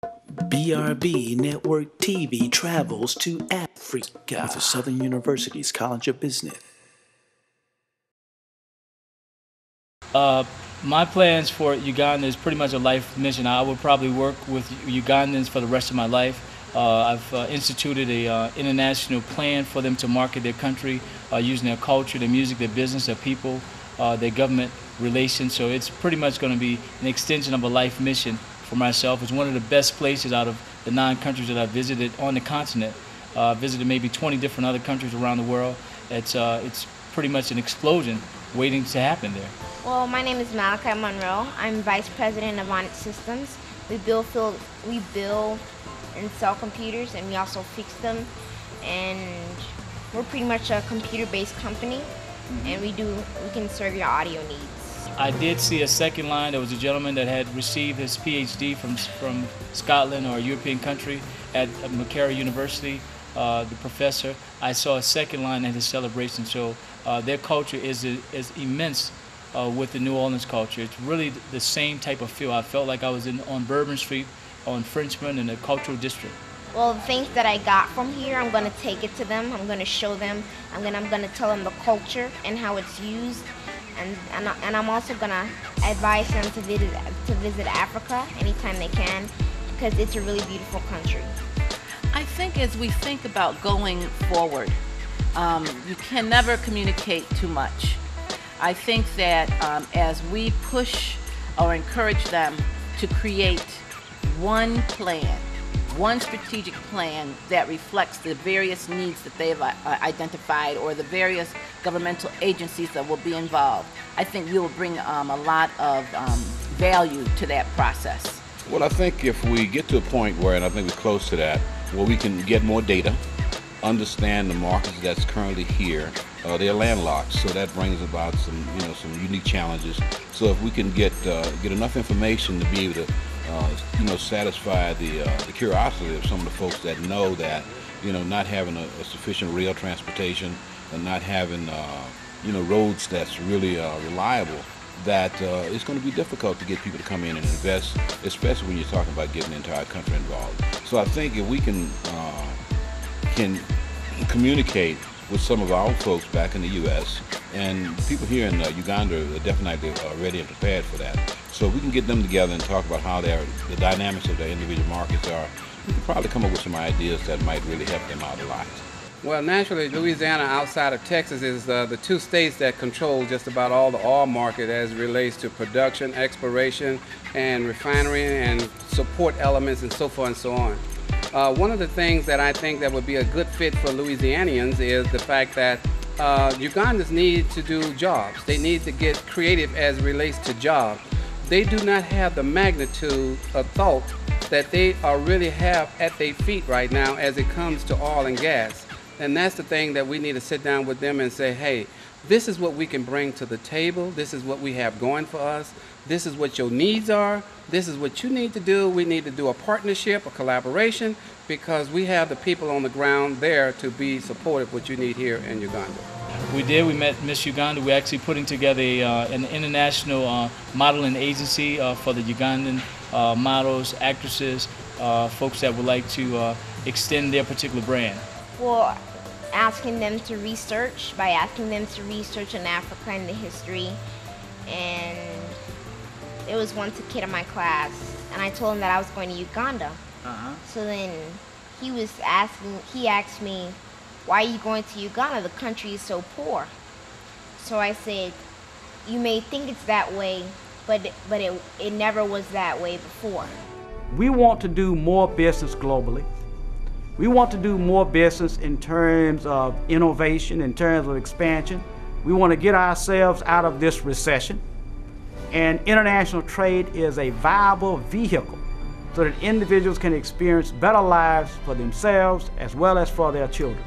BRB Network TV travels to Africa with the Southern University's College of Business. My plans for Uganda is pretty much a life mission. I would probably work with Ugandans for the rest of my life. I've instituted an international plan for them to market their country using their culture, their music, their business, their people, their government relations. So it's pretty much going to be an extension of a life mission for myself. It's one of the best places out of the 9 countries that I've visited on the continent. Visited maybe 20 different other countries around the world. It's pretty much an explosion waiting to happen there. Well, my name is Malachi Monroe. I'm Vice President of Onyx Systems. We build and sell computers, and we also fix them. And we're pretty much a computer-based company, and we can serve your audio needs. I did see a second line. There was a gentleman that had received his PhD from Scotland or a European country at Makerere University, the professor. I saw a second line at his celebration. So their culture is immense with the New Orleans culture. It's really the same type of feel. I felt like I was on Bourbon Street on Frenchman in the cultural district. Well, the things that I got from here, I'm going to take it to them. I'm going to show them. I'm going to tell them the culture and how it's used. And I'm also going to advise them to visit Africa anytime they can, because it's a really beautiful country. I think as we think about going forward, you can never communicate too much. I think that as we push or encourage them to create one plan, one strategic plan that reflects the various needs that they've identified or the various governmental agencies that will be involved, I think we will bring a lot of value to that process. Well, I think if we get to a point where, and I think we're close to that, where we can get more data, understand the markets that's currently here, they're landlocked, so that brings about some unique challenges. So if we can get enough information to be able to satisfy the curiosity of some of the folks that know that, not having a sufficient rail transportation and not having, roads that's really reliable, that it's going to be difficult to get people to come in and invest, especially when you're talking about getting the entire country involved. So I think if we can communicate with some of our folks back in the U.S., and people here in Uganda are definitely ready and prepared for that. So if we can get them together and talk about how the dynamics of their individual markets are, we can probably come up with some ideas that might really help them out a lot. Well, naturally, Louisiana outside of Texas is the 2 states that control just about all the oil market as it relates to production, exploration, and refinery and support elements and so forth and so on. One of the things that I think that would be a good fit for Louisianians is the fact that Ugandans need to do jobs. They need to get creative as it relates to jobs. They do not have the magnitude of thought that they really have at their feet right now as it comes to oil and gas. And that's the thing that we need to sit down with them and say, hey, this is what we can bring to the table. This is what we have going for us. This is what your needs are. This is what you need to do. We need to do a partnership, a collaboration, because we have the people on the ground there to be supportive of what you need here in Uganda. We did. We met Miss Uganda. We're actually putting together an international modeling agency for the Ugandan models, actresses, folks that would like to extend their particular brand. Well, asking them to research, by asking them to research in Africa and the history. And there was once a kid in my class, and I told him that I was going to Uganda. So then he asked me, why are you going to Uganda? The country is so poor. So I said, you may think it's that way, but it never was that way before. We want to do more business globally. We want to do more business in terms of innovation, in terms of expansion. We want to get ourselves out of this recession. And international trade is a viable vehicle so that individuals can experience better lives for themselves as well as for their children.